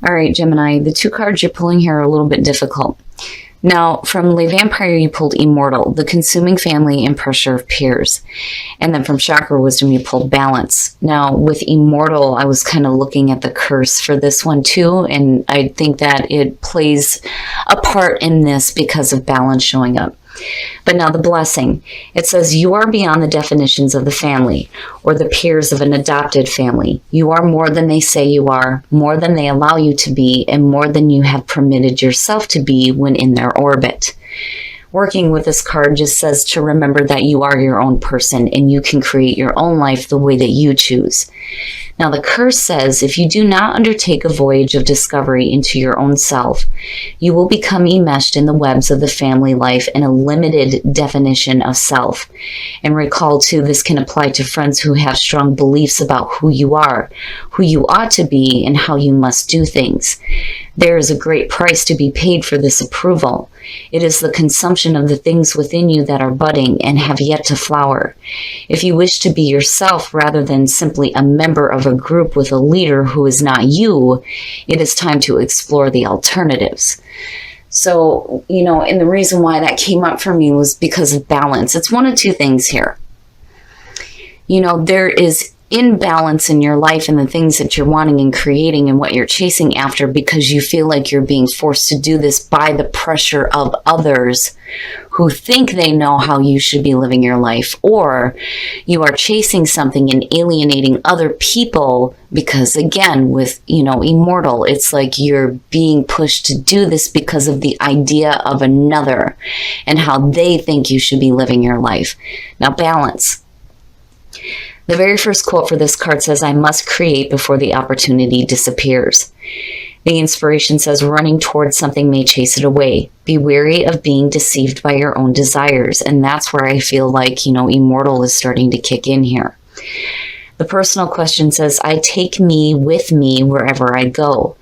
All right, Gemini, the two cards you're pulling here are a little bit difficult. Now, from Le Vampire, you pulled Immortal, the consuming family and pressure of peers. And then from Chakra Wisdom, you pulled Balance. Now, with Immortal, I was kind of looking at the curse for this one too, and I think that it plays a part in this because of Balance showing up. But now the blessing, it says you are beyond the definitions of the family or the peers of an adopted family. You are more than they say you are, more than they allow you to be, and more than you have permitted yourself to be when in their orbit. Working with this card just says to remember that you are your own person and you can create your own life the way that you choose. Now the curse says if you do not undertake a voyage of discovery into your own self, you will become enmeshed in the webs of the family life and a limited definition of self. And recall too, this can apply to friends who have strong beliefs about who you are, who you ought to be, and how you must do things. There is a great price to be paid for this approval. It is the consumption of the things within you that are budding and have yet to flower. If you wish to be yourself rather than simply a member of a group with a leader who is not you, it is time to explore the alternatives. So, and the reason why that came up for me was because of balance. It's one of two things here. There is imbalance in your life and the things that you're wanting and creating and what you're chasing after because you feel like you're being forced to do this by the pressure of others who think they know how you should be living your life, or you are chasing something and alienating other people because, again, with, Immortal, it's like you're being pushed to do this because of the idea of another and how they think you should be living your life. Now, balance. The very first quote for this card says, I must create before the opportunity disappears. The inspiration says, running towards something may chase it away. Be wary of being deceived by your own desires. And that's where I feel like, Immortal is starting to kick in here. The personal question says, I take me with me wherever I go.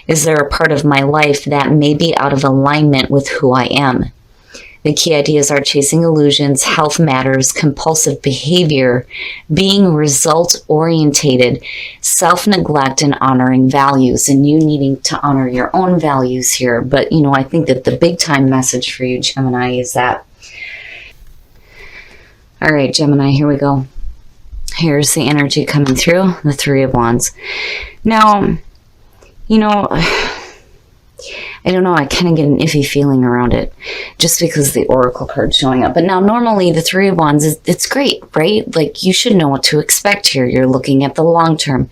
Is there a part of my life that may be out of alignment with who I am? The key ideas are chasing illusions, health matters, compulsive behavior, being result-orientated, self-neglect, and honoring values. And you needing to honor your own values here. But, I think that the big-time message for you, Gemini, is that. All right, Gemini, here we go. Here's the energy coming through, the Three of Wands. Now, I don't know, I kind of get an iffy feeling around it just because the Oracle card's showing up. But now normally the Three of Wands, it's great, right? Like you should know what to expect here. You're looking at the long term.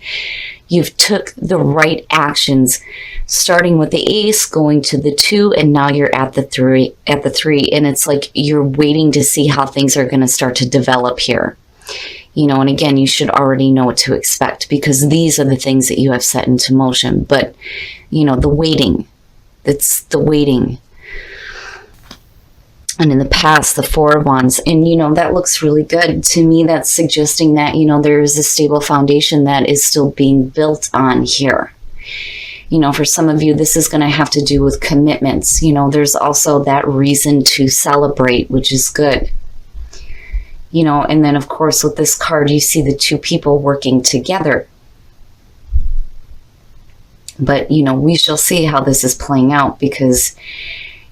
You've took the right actions, starting with the Ace, going to the 2, and now you're at the 3. And it's like you're waiting to see how things are going to start to develop here. And again, you should already know what to expect because these are the things that you have set into motion. But, the waiting. It's the waiting. And in the past, the Four of Wands. And, that looks really good. To me, that's suggesting that, there is a stable foundation that is still being built on here. For some of you, this is going to have to do with commitments. There's also that reason to celebrate, which is good. And then, of course, with this card, you see the two people working together. But, we shall see how this is playing out because,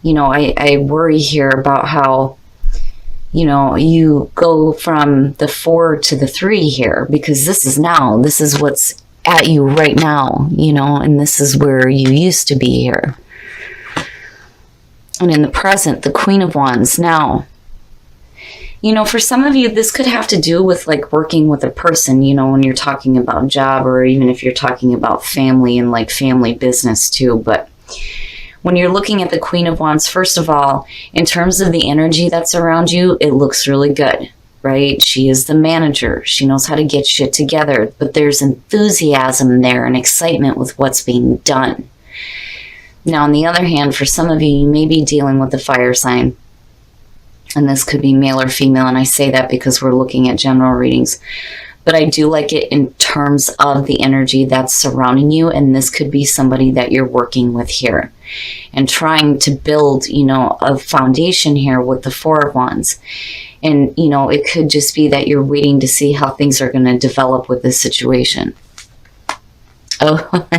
I worry here about how, you go from the 4 to the 3 here because this is what's at you right now, and this is where you used to be here. And in the present, the Queen of Wands. Now, for some of you, this could have to do with like working with a person, when you're talking about job or even if you're talking about family and like family business too. But when you're looking at the Queen of Wands, first of all, in terms of the energy that's around you, it looks really good, right? She is the manager. She knows how to get shit together, but there's enthusiasm there and excitement with what's being done. Now, on the other hand, for some of you, you may be dealing with the fire sign. And this could be male or female, and I say that because we're looking at general readings. But I do like it in terms of the energy that's surrounding you, and this could be somebody that you're working with here. And trying to build, a foundation here with the Four of Wands. And, it could just be that you're waiting to see how things are going to develop with this situation. Oh,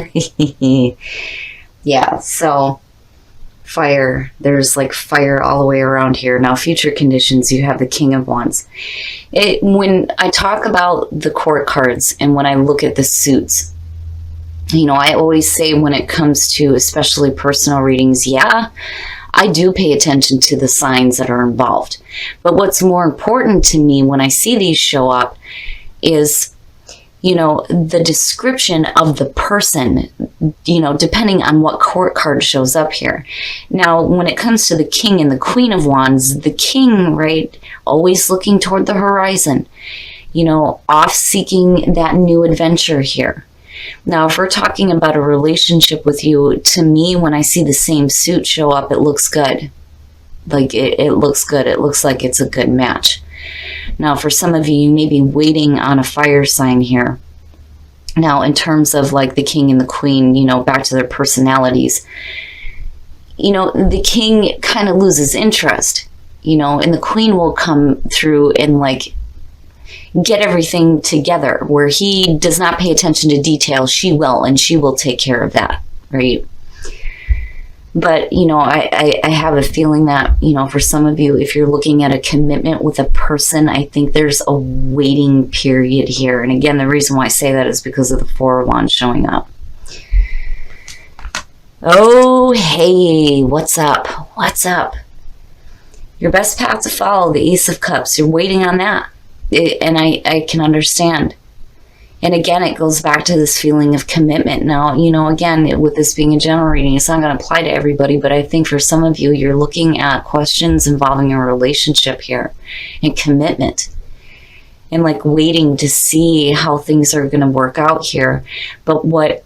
yeah, so fire. There's like fire all the way around here. Now, future conditions, you have the King of Wands. When I talk about the court cards and when I look at the suits, I always say when it comes to especially personal readings, yeah, I do pay attention to the signs that are involved. But what's more important to me when I see these show up is, the description of the person, depending on what court card shows up here. Now, when it comes to the King and the Queen of Wands, the King, right, always looking toward the horizon, off seeking that new adventure here. Now, if we're talking about a relationship with you, to me, when I see the same suit show up, it looks good. Like, it looks good. It looks like it's a good match. Now, for some of you, you may be waiting on a fire sign here. Now, in terms of like the King and the Queen, back to their personalities, the King kind of loses interest, and the Queen will come through and like get everything together where he does not pay attention to detail. She will, and she will take care of that, right? But, I have a feeling that, for some of you, if you're looking at a commitment with a person, I think there's a waiting period here. And again, the reason why I say that is because of the Four of Wands showing up. Oh, hey, what's up? What's up? Your best path to follow, the Ace of Cups. You're waiting on that. And I can understand. And again, it goes back to this feeling of commitment. Now, again, with this being a general reading, it's not going to apply to everybody, but I think for some of you, you're looking at questions involving a relationship here and commitment and like waiting to see how things are going to work out here. But what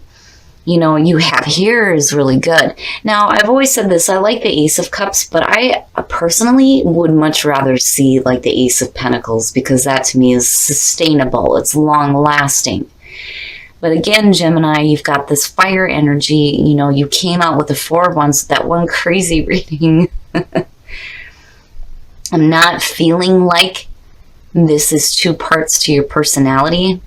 you have here is really good. Now, I've always said this, I like the Ace of Cups, but I personally would much rather see like the Ace of Pentacles because that to me is sustainable. It's long lasting. But again, Gemini, you've got this fire energy. You came out with the Four of Wands, that one crazy reading. I'm not feeling like this is two parts to your personality.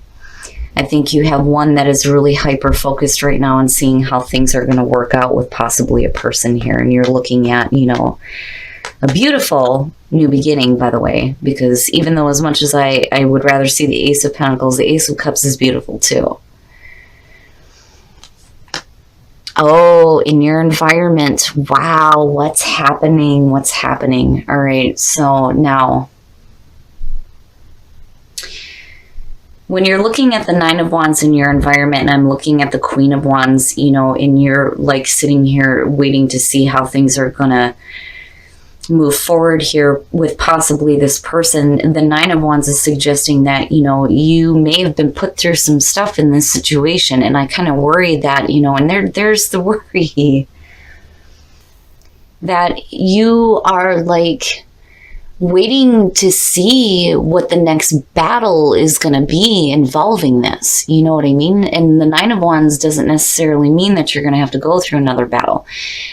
I think you have one that is really hyper-focused right now on seeing how things are going to work out with possibly a person here. And you're looking at, a beautiful new beginning, by the way, because even though as much as I would rather see the Ace of Pentacles, the Ace of Cups is beautiful too. Oh, in your environment. Wow, what's happening? What's happening? All right, so now, when you're looking at the Nine of Wands in your environment, and I'm looking at the Queen of Wands, and you're like sitting here waiting to see how things are going to move forward here with possibly this person, the Nine of Wands is suggesting that, you may have been put through some stuff in this situation. And I kind of worry that, and there's the worry that you are like waiting to see what the next battle is going to be involving this. You know what I mean? And the Nine of Wands doesn't necessarily mean that you're going to have to go through another battle.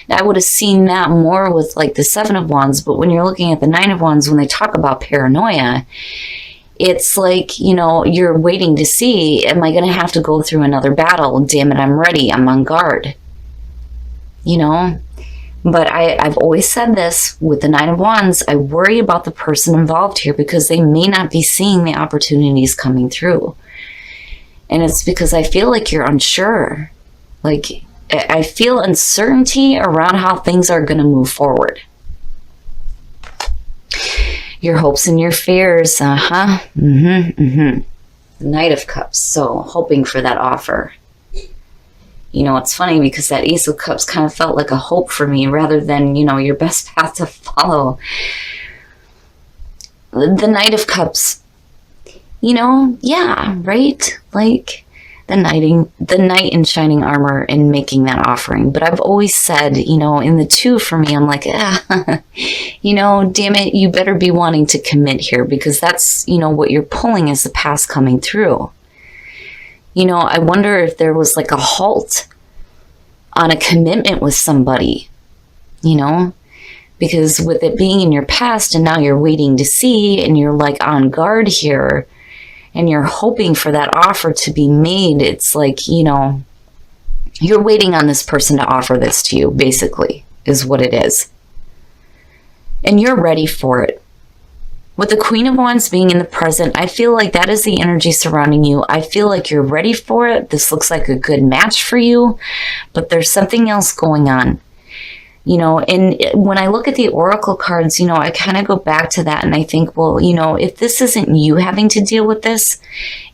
I would have seen that more with like the Seven of Wands, but when you're looking at the Nine of Wands, when they talk about paranoia, it's like, you're waiting to see, am I going to have to go through another battle? Damn it, I'm ready. I'm on guard. But I've always said this with the Nine of Wands, I worry about the person involved here because they may not be seeing the opportunities coming through. And it's because I feel like you're unsure. Like, I feel uncertainty around how things are going to move forward. Your hopes and your fears, The Knight of Cups, so hoping for that offer. It's funny because that Ace of Cups kind of felt like a hope for me rather than, your best path to follow. The Knight of Cups, yeah, right? Like the knight in shining armor and making that offering. But I've always said, in the two for me, I'm like, damn it, you better be wanting to commit here because that's, what you're pulling is the past coming through. I wonder if there was like a halt on a commitment with somebody, because with it being in your past and now you're waiting to see and you're like on guard here and you're hoping for that offer to be made. It's like, You're waiting on this person to offer this to you, basically, is what it is. And you're ready for it. With the Queen of Wands being in the present, I feel like that is the energy surrounding you. I feel like you're ready for it. This looks like a good match for you, but there's something else going on. You know, and when I look at the oracle cards, you know, I kind of go back to that and I think, well, you know, if this isn't you having to deal with this,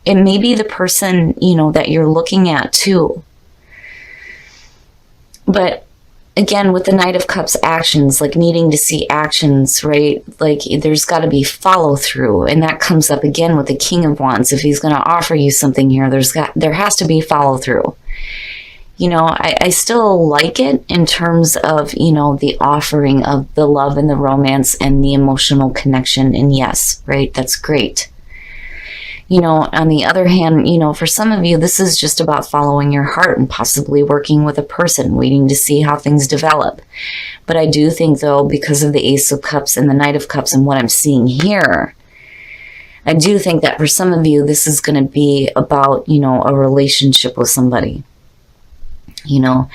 it may be the person, you know, that you're looking at too. But again, with the Knight of Cups actions, like needing to see actions, right? Like there's got to be follow through. And that comes up again with the King of Wands. If he's going to offer you something here, there has to be follow through. You know, I still like it in terms of, you know, the offering of the love and the romance and the emotional connection. And yes, right, that's great. You know, on the other hand, you know, for some of you, this is just about following your heart and possibly working with a person, waiting to see how things develop. But I do think, though, because of the Ace of Cups and the Knight of Cups and what I'm seeing here, I do think that for some of you, this is going to be about, you know, a relationship with somebody. You know,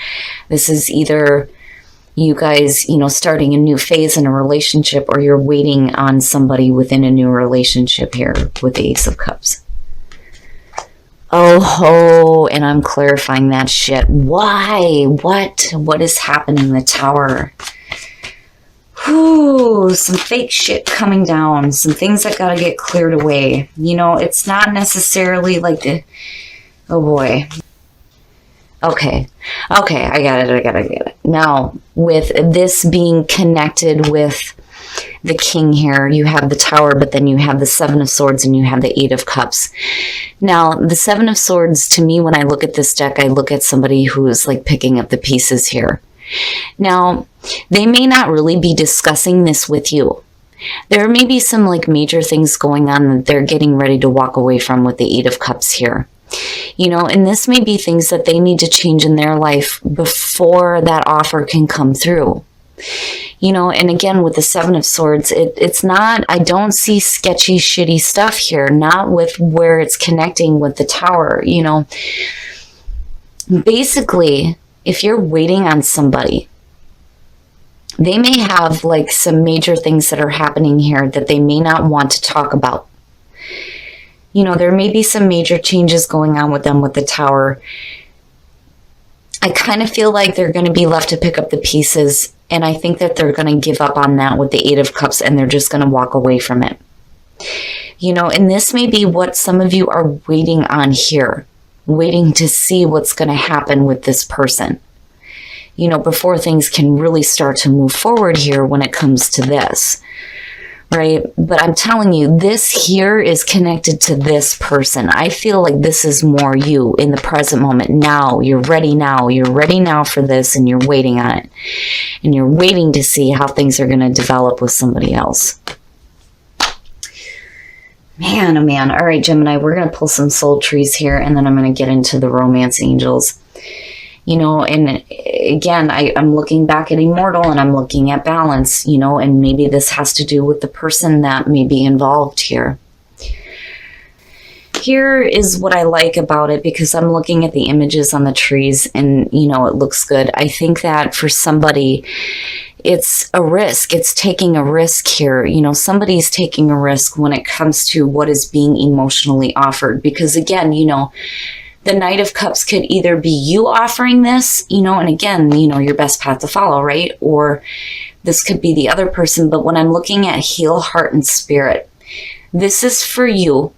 this is either you guys, you know, starting a new phase in a relationship, or you're waiting on somebody within a new relationship here with the Ace of Cups. Oh ho, and I'm clarifying that shit. Why? What is happening? The Tower. Whew, some fake shit coming down. Some things that gotta get cleared away. You know, it's not necessarily like the... Oh boy. Okay, I got it. Now, with this being connected with the King here, you have the Tower, but then you have the Seven of Swords and you have the Eight of Cups. Now, the Seven of Swords, to me, when I look at this deck, I look at somebody who is like picking up the pieces here. Now, they may not really be discussing this with you. There may be some like major things going on that they're getting ready to walk away from with the Eight of Cups here. You know, and this may be things that they need to change in their life before that offer can come through. You know, and again, with the Seven of Swords, it's not, I don't see sketchy, shitty stuff here, not with where it's connecting with the Tower, you know. Basically, if you're waiting on somebody, they may have like some major things that are happening here that they may not want to talk about. You know, there may be some major changes going on with them with the Tower. I kind of feel like they're going to be left to pick up the pieces. And I think that they're going to give up on that with the Eight of Cups and they're just going to walk away from it. You know, and this may be what some of you are waiting on here. Waiting to see what's going to happen with this person. You know, before things can really start to move forward here when it comes to this. Right? But I'm telling you, this here is connected to this person. I feel like this is more you in the present moment. Now, you're ready now. You're ready now for this and you're waiting on it. And you're waiting to see how things are going to develop with somebody else. Man, oh man. All right, Gemini, we're going to pull some soul trees here and then I'm going to get into the romance angels. You know, and again, I'm looking back at Immortal and I'm looking at balance, you know, and maybe this has to do with the person that may be involved here. Here is what I like about it because I'm looking at the images on the trees and, you know, it looks good. I think that for somebody, it's a risk. It's taking a risk here. You know, somebody's taking a risk when it comes to what is being emotionally offered because again, you know, the Knight of Cups could either be you offering this, you know, and again, you know, your best path to follow, right? Or this could be the other person. But when I'm looking at heal heart and spirit, this is for you.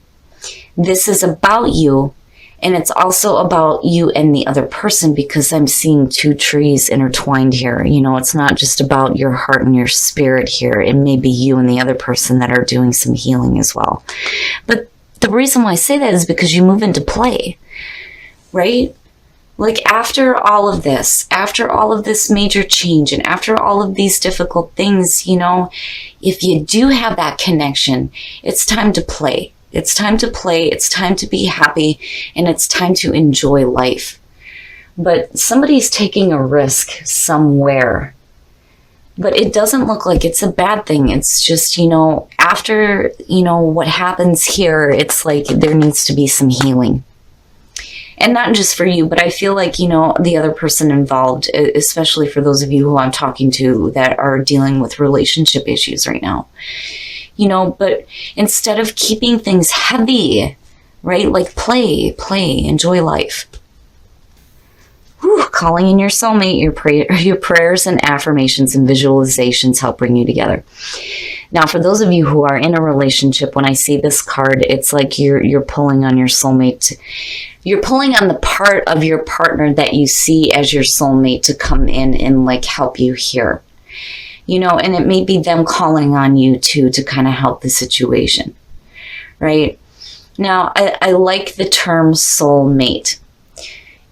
This is about you. And it's also about you and the other person because I'm seeing two trees intertwined here. You know, it's not just about your heart and your spirit here. It may be you and the other person that are doing some healing as well. But the reason why I say that is because you move into play. Right? Like after all of this major change and after all of these difficult things, you know, if you do have that connection, it's time to play. It's time to play. It's time to be happy and it's time to enjoy life. But somebody's taking a risk somewhere. But it doesn't look like it's a bad thing. It's just, you know, after, you know, what happens here, it's like there needs to be some healing. And not just for you, but I feel like, the other person involved, especially for those of you who I'm talking to that are dealing with relationship issues right now, but instead of keeping things heavy, right? Like play, enjoy life. Whew, calling in your soulmate, your prayers and affirmations and visualizations help bring you together. Now, for those of you who are in a relationship, when I see this card, it's like you're pulling on your soulmate. You're pulling on the part of your partner that you see as your soulmate to come in and like help you here. And it may be them calling on you too to kind of help the situation, right? Now, I like the term soulmate.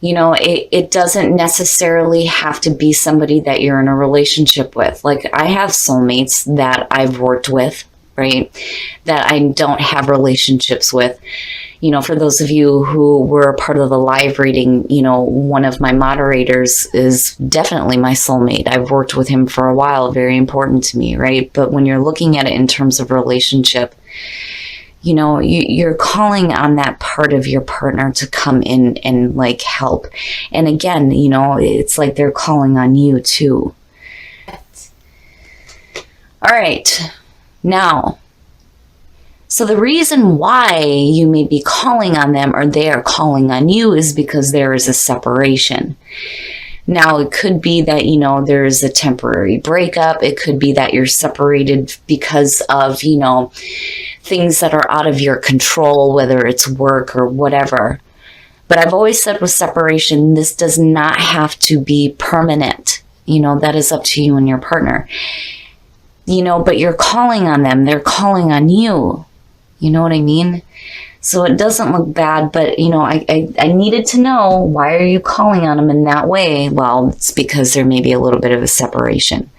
It doesn't necessarily have to be somebody that you're in a relationship with. Like, I have soulmates that I've worked with, right? That I don't have relationships with. For those of you who were a part of the live reading, one of my moderators is definitely my soulmate. I've worked with him for a while, very important to me, right? But when you're looking at it in terms of relationship, you're calling on that part of your partner to come in and like help. And again, it's like they're calling on you too. All right. Now, so the reason why you may be calling on them or they are calling on you is because there is a separation. Now, it could be that, there is a temporary breakup. It could be that you're separated because of, things that are out of your control, whether it's work or whatever. But I've always said with separation, this does not have to be permanent. That is up to you and your partner. But you're calling on them. They're calling on you. You know what I mean? So it doesn't look bad, but, I needed to know, why are you calling on them in that way? Well, it's because there may be a little bit of a separation.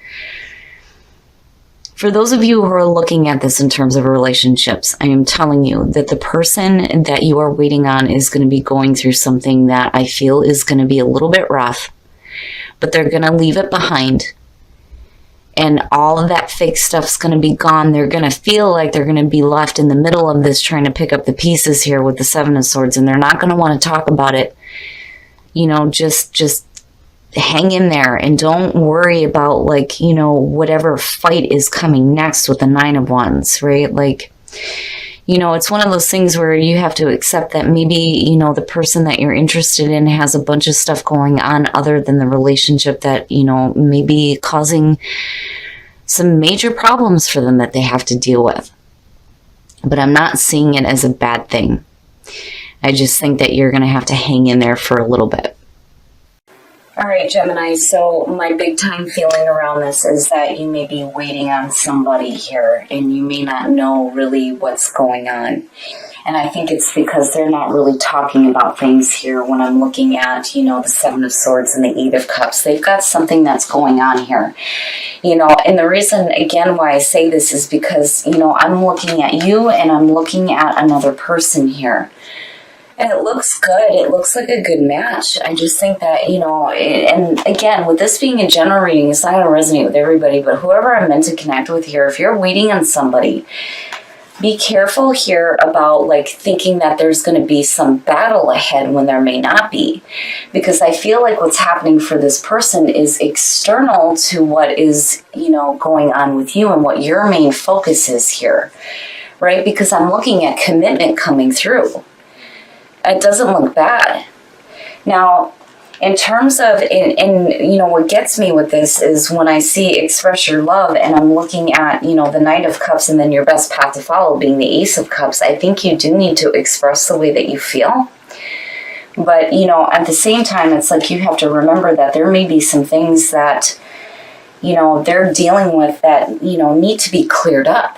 For those of you who are looking at this in terms of relationships, I am telling you that the person that you are waiting on is going to be going through something that I feel is going to be a little bit rough, but they're going to leave it behind. And all of that fake stuff's going to be gone. They're going to feel like they're going to be left in the middle of this trying to pick up the pieces here with the Seven of Swords, and they're not going to want to talk about it. Just hang in there and don't worry about whatever fight is coming next with the Nine of Wands, right? It's one of those things where you have to accept that maybe, the person that you're interested in has a bunch of stuff going on other than the relationship that, may be causing some major problems for them that they have to deal with. But I'm not seeing it as a bad thing. I just think that you're going to have to hang in there for a little bit. All right, Gemini, so my big time feeling around this is that you may be waiting on somebody here and you may not know really what's going on. And I think it's because they're not really talking about things here when I'm looking at, the Seven of Swords and the Eight of Cups. They've got something that's going on here, and the reason, again, why I say this is because, I'm looking at you and I'm looking at another person here. And it looks good. It looks like a good match. I just think that, and again, with this being a general reading, it's not going to resonate with everybody, but whoever I'm meant to connect with here, if you're waiting on somebody, be careful here about thinking that there's going to be some battle ahead when there may not be. Because I feel like what's happening for this person is external to what is, going on with you and what your main focus is here, right? Because I'm looking at commitment coming through. It doesn't look bad. Now, in terms of, what gets me with this is when I see express your love and I'm looking at, the Knight of Cups and then your best path to follow being the Ace of Cups, I think you do need to express the way that you feel. But, at the same time, it's like you have to remember that there may be some things that, they're dealing with that, need to be cleared up.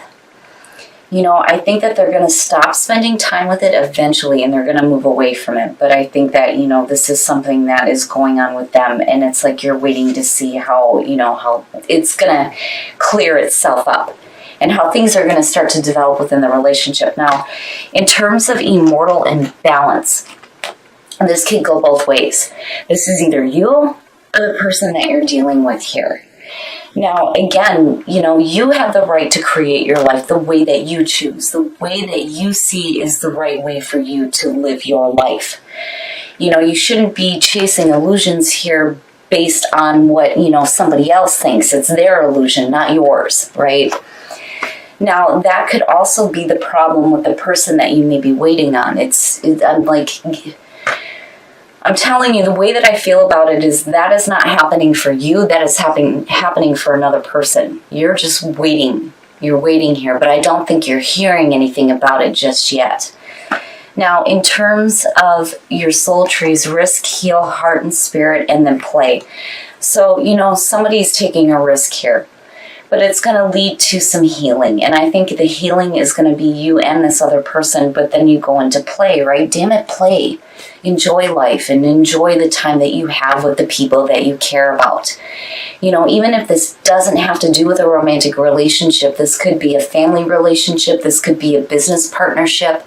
I think that they're going to stop spending time with it eventually and they're going to move away from it. But I think that, this is something that is going on with them. And it's like you're waiting to see how, how it's going to clear itself up and how things are going to start to develop within the relationship. Now, in terms of immortal and balance, this can go both ways. This is either you or the person that you're dealing with here. Now, again, you have the right to create your life the way that you choose, the way that you see is the right way for you to live your life. You shouldn't be chasing illusions here based on what, somebody else thinks. It's their illusion, not yours, right? Now, that could also be the problem with the person that you may be waiting on. I'm telling you, the way that I feel about it is that is not happening for you. That is happening for another person. You're just waiting. You're waiting here, but I don't think you're hearing anything about it just yet. Now, in terms of your soul trees, risk, heal, heart and spirit, and then play. So, somebody's taking a risk here, but it's going to lead to some healing. And I think the healing is going to be you and this other person, but then you go into play, right? Damn it, play. Enjoy life and enjoy the time that you have with the people that you care about. Even if this doesn't have to do with a romantic relationship, this could be a family relationship, this could be a business partnership.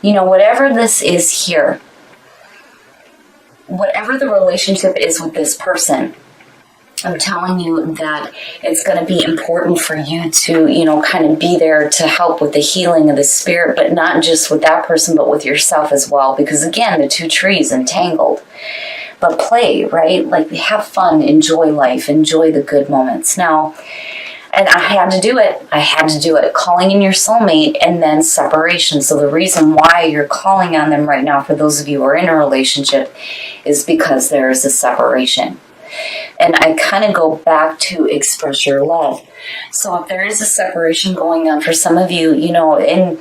Whatever this is here, whatever the relationship is with this person, I'm telling you that it's going to be important for you to, kind of be there to help with the healing of the spirit, but not just with that person, but with yourself as well. Because again, the two trees entangled. But play, right? Like, have fun, enjoy life, enjoy the good moments. Now, and I had to do it. Calling in your soulmate and then separation. So the reason why you're calling on them right now, for those of you who are in a relationship, is because there is a separation. And I kind of go back to express your love. So if there is a separation going on for some of you, and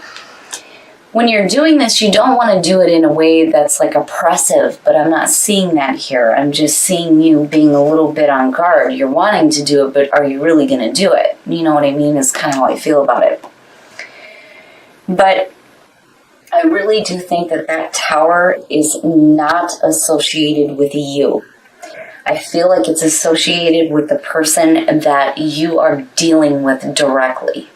when you're doing this, you don't want to do it in a way that's like oppressive, but I'm not seeing that here. I'm just seeing you being a little bit on guard. You're wanting to do it, but are you really going to do it? You know what I mean? Is kind of how I feel about it. But I really do think that tower is not associated with you. I feel like it's associated with the person that you are dealing with directly.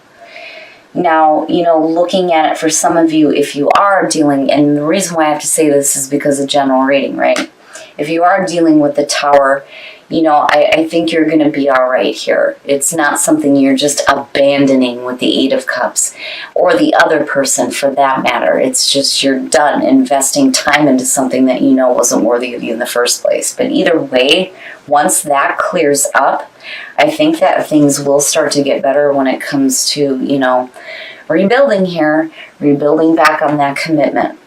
Now, looking at it for some of you, if you are dealing, and the reason why I have to say this is because of general rating, right? If you are dealing with the tower, I think you're going to be all right here. It's not something you're just abandoning with the Eight of Cups, or the other person for that matter. It's just you're done investing time into something that wasn't worthy of you in the first place. But either way, once that clears up, I think that things will start to get better when it comes to, rebuilding here, rebuilding back on that commitment.